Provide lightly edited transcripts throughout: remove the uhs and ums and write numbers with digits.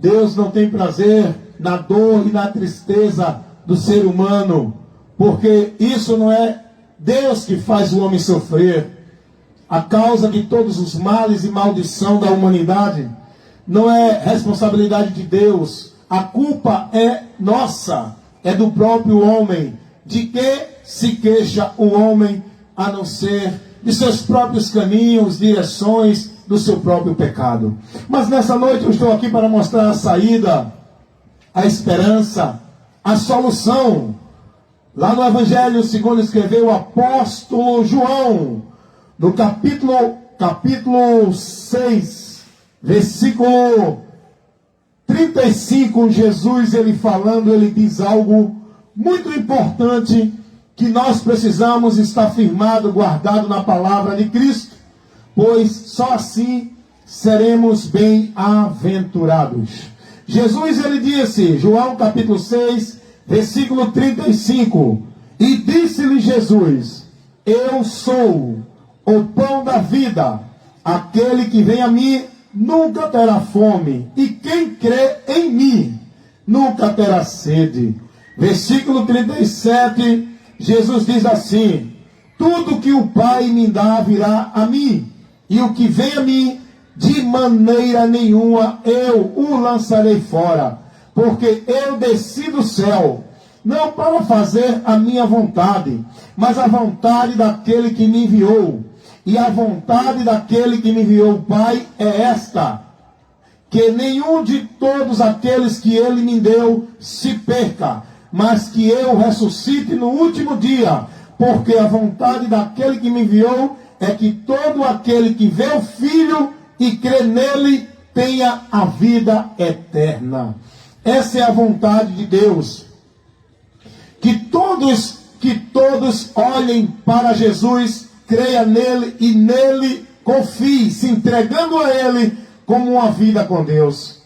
Deus não tem prazer na dor e na tristeza do ser humano, porque isso não é Deus que faz o homem sofrer. A causa de todos os males e maldição da humanidade não é responsabilidade de Deus. A culpa é nossa, é do próprio homem. De que se queixa o homem, a não ser de seus próprios caminhos, direções, do seu próprio pecado? Mas nessa noite eu estou aqui para mostrar a saída, a esperança, a solução. Lá no Evangelho segundo escreveu o apóstolo João, no capítulo 6, versículo 35, Jesus, ele falando, ele diz algo muito importante, que nós precisamos estar firmado, guardado na palavra de Cristo, pois só assim seremos bem-aventurados. Jesus, ele disse, João capítulo 6, versículo 35, e disse-lhe Jesus: eu sou o pão da vida, aquele que vem a mim nunca terá fome, e quem crê em mim nunca terá sede. Versículo 37, Jesus diz assim: tudo que o Pai me dá virá a mim, e o que vem a mim, de maneira nenhuma eu o lançarei fora, porque eu desci do céu, não para fazer a minha vontade, mas a vontade daquele que me enviou. E a vontade daquele que me enviou, o Pai, é esta: que nenhum de todos aqueles que ele me deu se perca, mas que eu ressuscite no último dia. Porque a vontade daquele que me enviou é que todo aquele que vê o Filho e crê nele tenha a vida eterna. Essa é a vontade de Deus. Que todos olhem para Jesus, creia nele e nele confie, se entregando a ele como uma vida com Deus.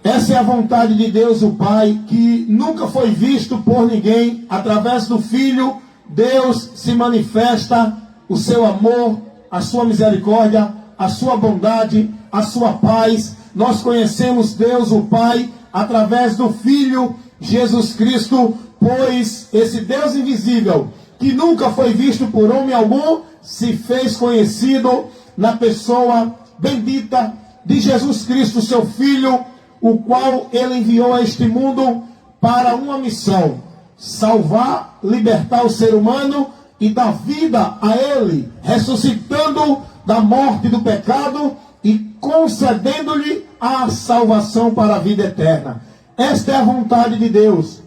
Essa é a vontade de Deus, o Pai, que nunca foi visto por ninguém. Através do Filho, Deus se manifesta o seu amor, a sua misericórdia, a sua bondade, a sua paz. Nós conhecemos Deus, o Pai, através do Filho, Jesus Cristo, pois esse Deus invisível, que nunca foi visto por homem algum, se fez conhecido na pessoa bendita de Jesus Cristo, seu Filho, o qual ele enviou a este mundo para uma missão: salvar, libertar o ser humano e dar vida a ele, ressuscitando da morte do pecado e concedendo-lhe a salvação para a vida eterna. Esta é a vontade de Deus.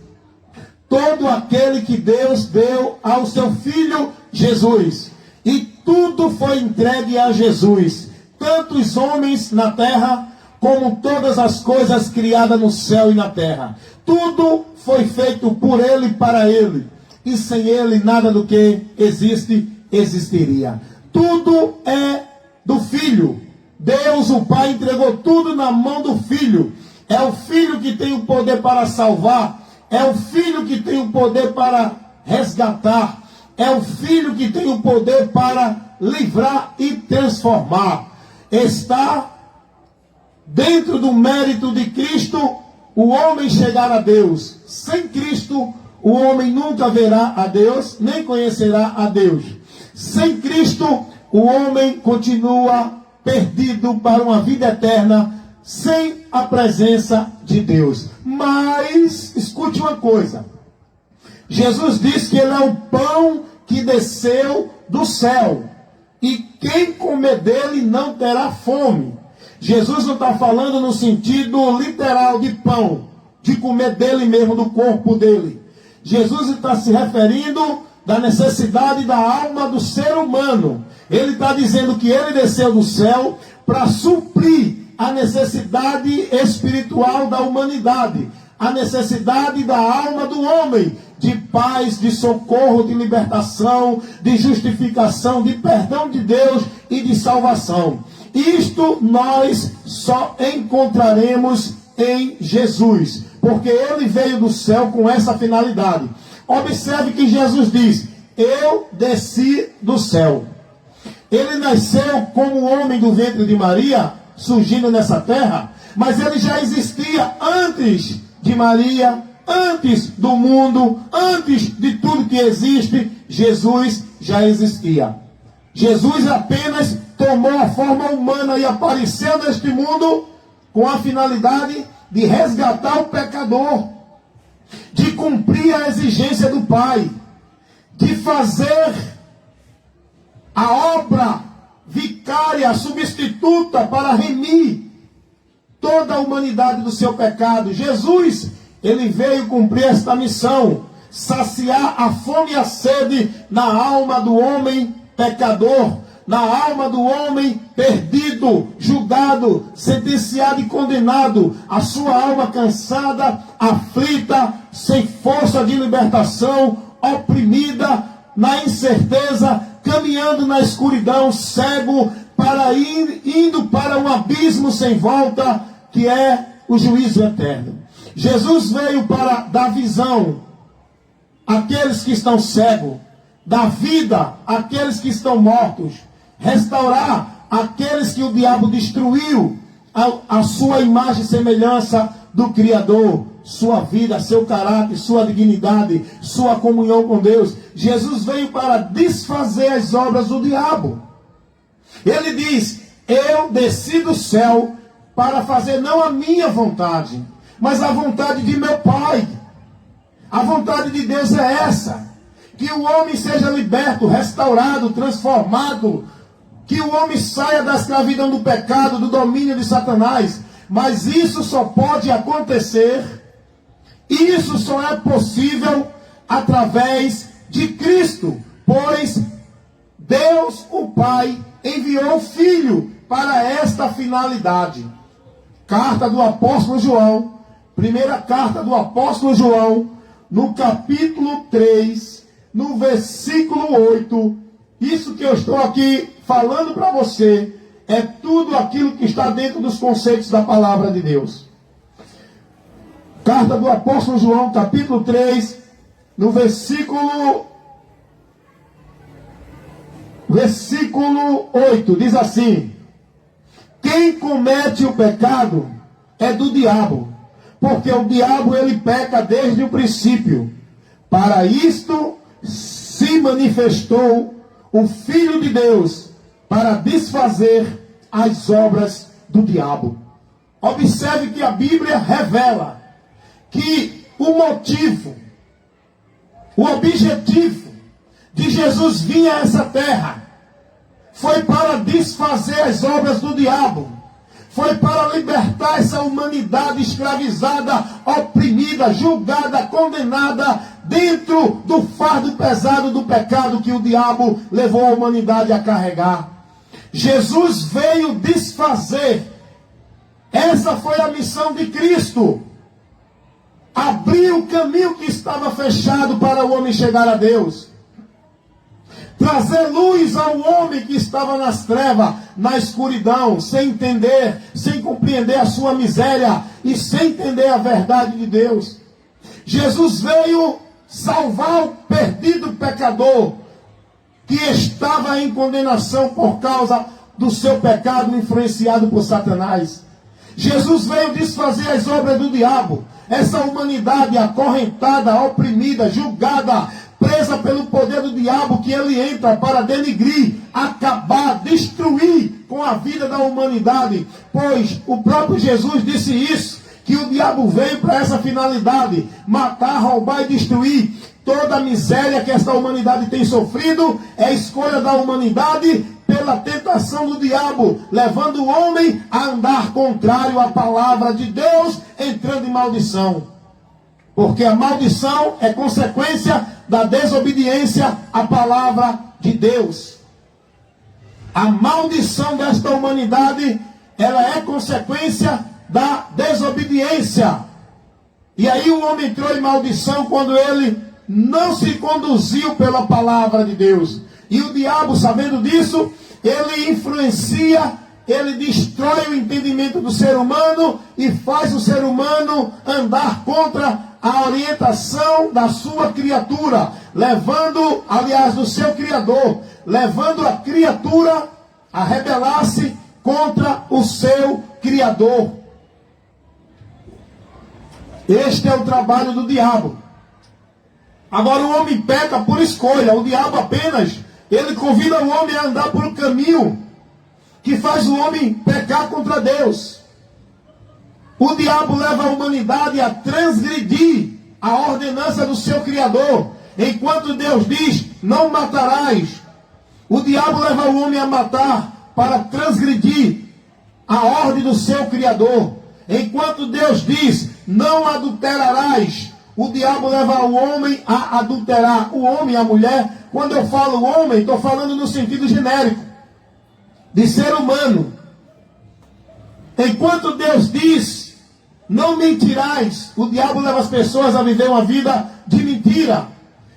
Todo aquele que Deus deu ao seu Filho Jesus, e tudo foi entregue a Jesus, tanto os homens na terra, como todas as coisas criadas no céu e na terra. Tudo foi feito por ele e para ele, e sem ele nada do que existe, existiria. Tudo é do Filho. Deus, o Pai, entregou tudo na mão do Filho. É o Filho que tem o poder para salvar. É o Filho que tem o poder para resgatar. É o Filho que tem o poder para livrar e transformar. Está dentro do mérito de Cristo o homem chegar a Deus. Sem Cristo, o homem nunca verá a Deus, nem conhecerá a Deus. Sem Cristo, o homem continua perdido para uma vida eterna, sem a presença de Deus. Mas, escute uma coisa. Jesus diz que ele é o pão que desceu do céu, e quem comer dele não terá fome. Jesus não está falando no sentido literal de pão, de comer dele mesmo, do corpo dele. Jesus está se referindo da necessidade da alma do ser humano. Ele está dizendo que ele desceu do céu para suprir a necessidade espiritual da humanidade, a necessidade da alma do homem, de paz, de socorro, de libertação, de justificação, de perdão de Deus e de salvação. Isto nós só encontraremos em Jesus, porque ele veio do céu com essa finalidade. Observe que Jesus diz: eu desci do céu. Ele nasceu como homem do ventre de Maria, surgindo nessa terra, mas ele já existia antes de Maria, antes do mundo, antes de tudo que existe. Jesus já existia. Jesus apenas tomou a forma humana e apareceu neste mundo com a finalidade de resgatar o pecador, de cumprir a exigência do Pai, de fazer a obra vicária, substituta para remir toda a humanidade do seu pecado. Jesus, ele veio cumprir esta missão, saciar a fome e a sede na alma do homem pecador, na alma do homem perdido, julgado, sentenciado e condenado, a sua alma cansada, aflita, sem força de libertação, oprimida, na incerteza, caminhando na escuridão, cego, indo para um abismo sem volta, que é o juízo eterno. Jesus veio para dar visão àqueles que estão cegos, dar vida àqueles que estão mortos, restaurar aqueles que o diabo destruiu, a sua imagem e semelhança do Criador, sua vida, seu caráter, sua dignidade, sua comunhão com Deus. Jesus veio para desfazer as obras do diabo. Ele diz: eu desci do céu para fazer não a minha vontade, mas a vontade de meu Pai. A vontade de Deus é essa: que o homem seja liberto, restaurado, transformado, que o homem saia da escravidão do pecado, do domínio de Satanás. Mas isso só pode acontecer, isso só é possível através de Cristo, pois Deus, o Pai, enviou o Filho para esta finalidade. Carta do apóstolo João, primeira carta do apóstolo João, no capítulo 3, no versículo 8, isso que eu estou aqui falando para você é tudo aquilo que está dentro dos conceitos da palavra de Deus. Carta do apóstolo João, capítulo 3, no versículo 8, diz assim: quem comete o pecado é do diabo, porque o diabo ele peca desde o princípio. Para isto se manifestou o Filho de Deus, para desfazer as obras do diabo. Observe que a Bíblia revela que o motivo, o objetivo de Jesus vir a essa terra foi para desfazer as obras do diabo, foi para libertar essa humanidade escravizada, oprimida, julgada, condenada, dentro do fardo pesado do pecado que o diabo levou a humanidade a carregar. Jesus veio desfazer. Essa foi a missão de Cristo. Abrir o caminho que estava fechado para o homem chegar a Deus. Trazer luz ao homem que estava nas trevas, na escuridão, sem entender, sem compreender a sua miséria e sem entender a verdade de Deus. Jesus veio salvar o perdido pecador que estava em condenação por causa do seu pecado influenciado por Satanás. Jesus veio desfazer as obras do diabo. Essa humanidade acorrentada, oprimida, julgada, presa pelo poder do diabo, que ele entra para denigrir, acabar, destruir com a vida da humanidade. Pois o próprio Jesus disse isso, que o diabo veio para essa finalidade: matar, roubar e destruir. Toda a miséria que esta humanidade tem sofrido é escolha da humanidade pela tentação do diabo, levando o homem a andar contrário à palavra de Deus, entrando em maldição. Porque a maldição é consequência da desobediência à palavra de Deus. A maldição desta humanidade, ela é consequência da desobediência. E aí o homem entrou em maldição quando ele não se conduziu pela palavra de Deus. E o diabo, sabendo disso, ele influencia, ele destrói o entendimento do ser humano e faz o ser humano andar contra a orientação da sua criatura, levando, aliás, do seu Criador, levando a criatura a rebelar-se contra o seu Criador. Este é o trabalho do diabo. Agora o homem peca por escolha. O diabo apenas, ele convida o homem a andar por um caminho que faz o homem pecar contra Deus. O diabo leva a humanidade a transgredir a ordenança do seu Criador. Enquanto Deus diz, não matarás, o diabo leva o homem a matar para transgredir a ordem do seu Criador. Enquanto Deus diz, não adulterarás, o diabo leva o homem a adulterar. O homem e a mulher, quando eu falo homem, estou falando no sentido genérico, de ser humano. Enquanto Deus diz, não mentirás, o diabo leva as pessoas a viver uma vida de mentira.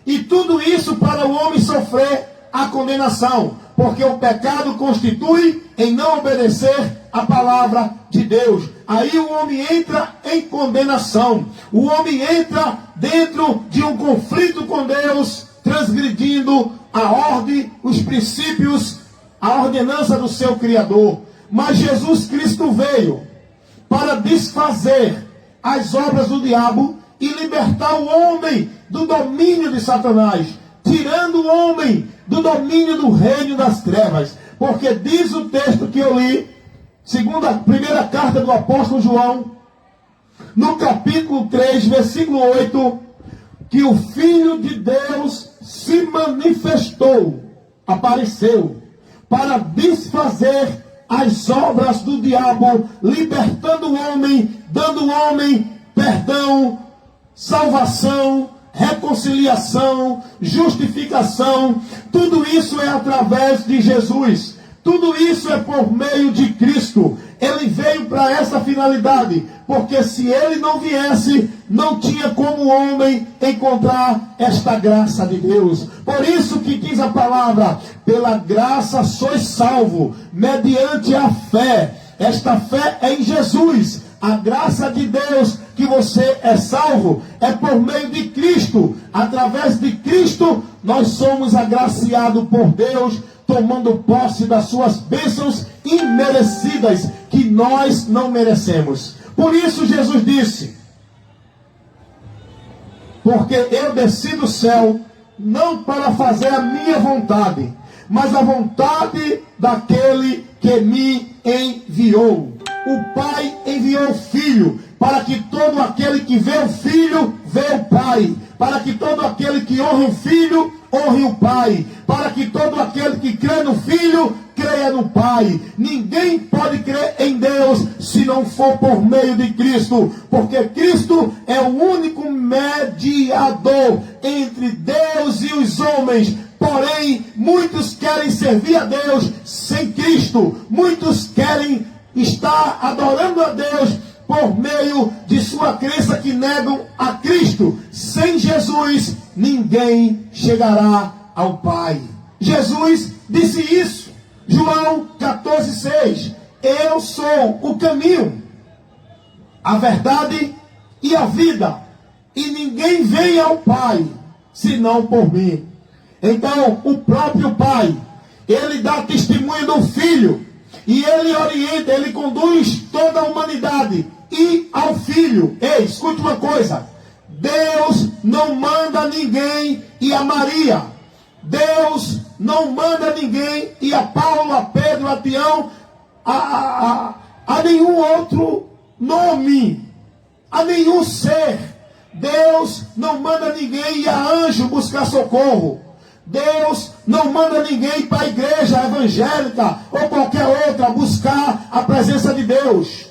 E tudo isso para o homem sofrer a condenação, porque o pecado constitui em não obedecer a palavra de Deus. Aí o homem entra em condenação. O homem entra dentro de um conflito com Deus, transgredindo a ordem, os princípios, a ordenança do seu Criador. Mas Jesus Cristo veio para desfazer as obras do diabo e libertar o homem do domínio de Satanás, tirando o homem do domínio do reino das trevas. Porque diz o texto que eu li, primeira carta do apóstolo João, no capítulo 3, versículo 8, que o Filho de Deus se manifestou, apareceu, para desfazer as obras do diabo, libertando o homem, dando ao homem perdão, salvação, reconciliação, justificação. Tudo isso é através de Jesus. Tudo isso é por meio de Cristo. Ele veio para essa finalidade, porque se ele não viesse, não tinha como o homem encontrar esta graça de Deus. Por isso que diz a palavra, pela graça sois salvo, mediante a fé. Esta fé é em Jesus. A graça de Deus que você é salvo é por meio de Cristo. Através de Cristo, nós somos agraciados por Deus, tomando posse das suas bênçãos imerecidas, que nós não merecemos. Por isso Jesus disse, porque eu desci do céu, não para fazer a minha vontade, mas a vontade daquele que me enviou. O Pai enviou o Filho, para que todo aquele que vê o Filho, vê o Pai. Para que todo aquele que honra o Filho, honre o Pai. Para que todo aquele que crê no Filho, creia no Pai. Ninguém pode crer em Deus se não for por meio de Cristo. Porque Cristo é o único mediador entre Deus e os homens. Porém, muitos querem servir a Deus sem Cristo. Muitos querem estar adorando a Deus por meio de sua crença que negam a Cristo. Sem Jesus, ninguém chegará ao Pai. Jesus disse isso. João 14,6. Eu sou o caminho, a verdade e a vida. E ninguém vem ao Pai, senão por mim. Então, o próprio Pai, ele dá testemunho do Filho. E ele orienta, ele conduz toda a humanidade e ao Filho. Ei, escute uma coisa. Deus não manda ninguém ir a Maria. Deus não manda ninguém ir a Paulo, a Pedro, a Tião, a nenhum outro nome, a nenhum ser. Deus não manda ninguém ir a anjo buscar socorro. Deus não manda ninguém para a igreja evangélica ou qualquer outra buscar a presença de Deus.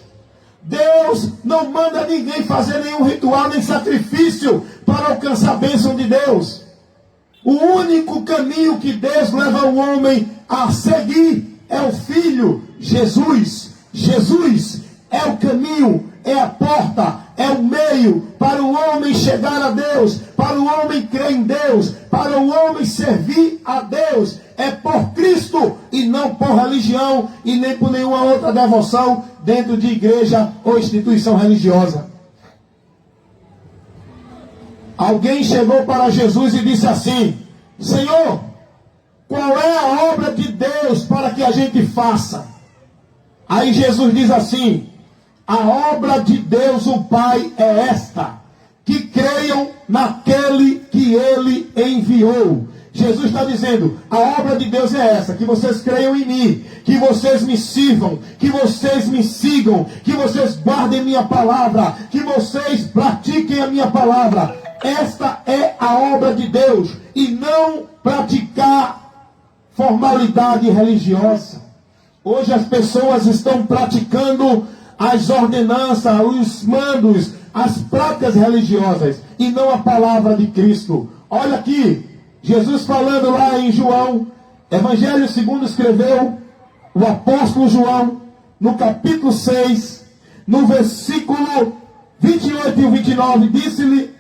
Deus não manda ninguém fazer nenhum ritual nem sacrifício para alcançar a bênção de Deus. O único caminho que Deus leva o homem a seguir é o Filho, Jesus. Jesus é o caminho, é a porta, é o meio para o homem chegar a Deus, para o homem crer em Deus, para o homem servir a Deus. É por Cristo e não por religião e nem por nenhuma outra devoção dentro de igreja ou instituição religiosa. alguém chegou para Jesus e disse assim: Senhor, qual é a obra de Deus para que a gente faça? Aí Jesus diz assim: a obra de Deus, o Pai, é esta, que creiam naquele que Ele enviou. Jesus está dizendo: a obra de Deus é essa, que vocês creiam em mim, que vocês me sirvam, que vocês me sigam, que vocês guardem minha palavra, que vocês pratiquem a minha palavra. Esta é a obra de Deus, e não praticar formalidade religiosa. Hoje as pessoas estão praticando as ordenanças, os mandos, as práticas religiosas, e não a palavra de Cristo. Olha aqui, Jesus falando lá em João, Evangelho segundo escreveu o apóstolo João, no capítulo 6, no versículo 28 e 29, disse-lhe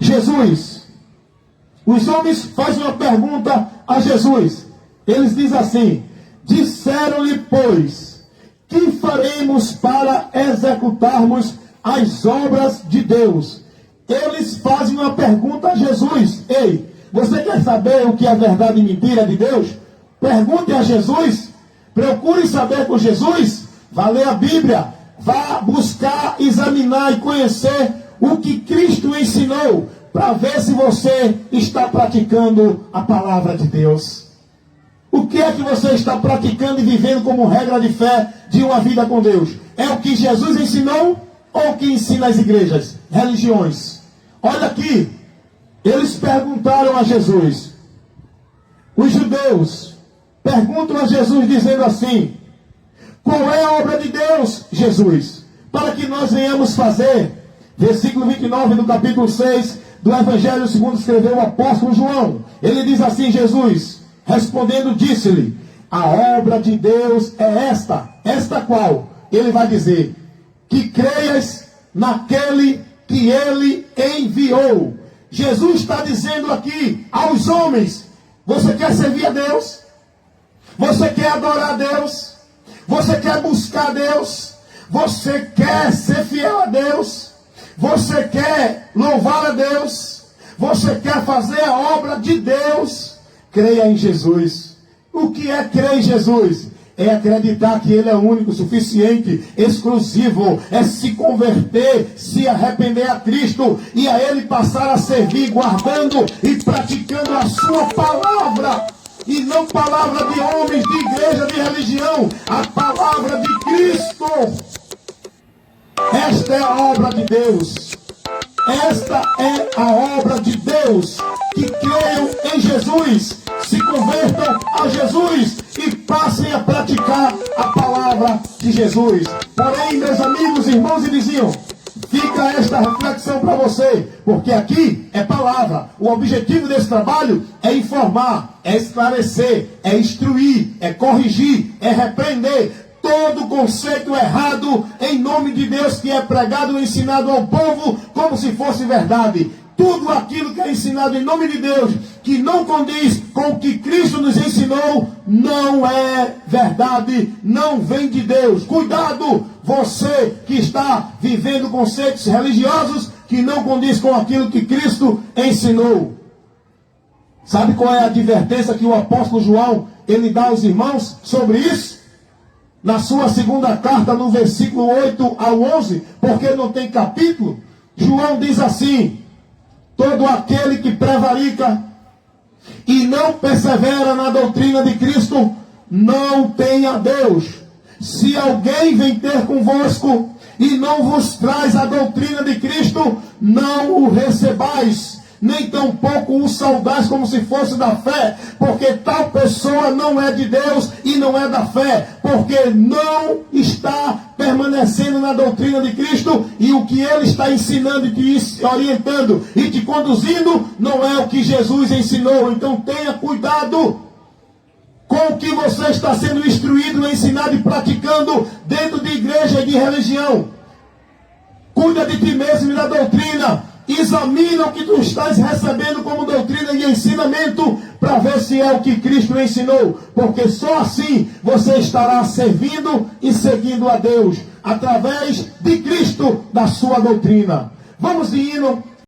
Jesus, os homens fazem uma pergunta a Jesus, eles dizem assim: disseram-lhe, pois, que faremos para executarmos as obras de Deus? Eles fazem uma pergunta a Jesus: ei, você quer saber o que é verdade e mentira de Deus? Pergunte a Jesus, procure saber com Jesus, vá ler a Bíblia, vá buscar, examinar e conhecer o que Cristo ensinou, para ver se você está praticando a palavra de Deus. O que é que você está praticando e vivendo como regra de fé de uma vida com Deus? É o que Jesus ensinou ou o que ensina as igrejas, religiões? Olha aqui, eles perguntaram a Jesus, os judeus perguntam a Jesus dizendo assim: qual é a obra de Deus, Jesus, para que nós venhamos fazer? Versículo 29 do capítulo 6 do Evangelho segundo escreveu o apóstolo João. Ele diz assim: Jesus respondendo disse-lhe, a obra de Deus é esta qual? Ele vai dizer, que creias naquele que Ele enviou. Jesus está dizendo aqui aos homens: você quer servir a Deus? Você quer adorar a Deus? Você quer buscar a Deus? Você quer ser fiel a Deus? Você quer louvar a Deus? Você quer fazer a obra de Deus? Creia em Jesus. O que é crer em Jesus? É acreditar que Ele é único, suficiente, exclusivo. É se converter, se arrepender a Cristo e a Ele passar a servir, guardando e praticando a sua palavra. E não palavra de homens, de igreja, de religião. A palavra de Cristo. Esta é a obra de Deus. Esta é a obra de Deus. Que creiam em Jesus, se convertam a Jesus e passem a praticar a palavra de Jesus. Porém, meus amigos, irmãos e vizinhos, fica esta reflexão para você, porque aqui é palavra. O objetivo desse trabalho é informar, é esclarecer, é instruir, é corrigir, é repreender todo conceito errado em nome de Deus que é pregado e ensinado ao povo como se fosse verdade. Tudo aquilo que é ensinado em nome de Deus, que não condiz com o que Cristo nos ensinou, não é verdade, não vem de Deus. Cuidado, você que está vivendo conceitos religiosos que não condiz com aquilo que Cristo ensinou. Sabe qual é a advertência que o apóstolo João, ele dá aos irmãos sobre isso? Na sua segunda carta, no versículo 8 ao 11, porque não tem capítulo, João diz assim: todo aquele que prevarica e não persevera na doutrina de Cristo, não tem a Deus. Se alguém vem ter convosco e não vos traz a doutrina de Cristo, não o recebais, nem tampouco o saudais como se fosse da fé, porque tal pessoa não é de Deus e não é da fé, porque não está permanecendo na doutrina de Cristo, e o que Ele está ensinando e te orientando e te conduzindo não é o que Jesus ensinou. Então tenha cuidado com o que você está sendo instruído, ensinado e praticando dentro de igreja e de religião. Cuida de ti mesmo e da doutrina. Examina o que tu estás recebendo como doutrina e ensinamento, para ver se é o que Cristo ensinou, porque só assim você estará servindo e seguindo a Deus, através de Cristo, da sua doutrina. Vamos de hino.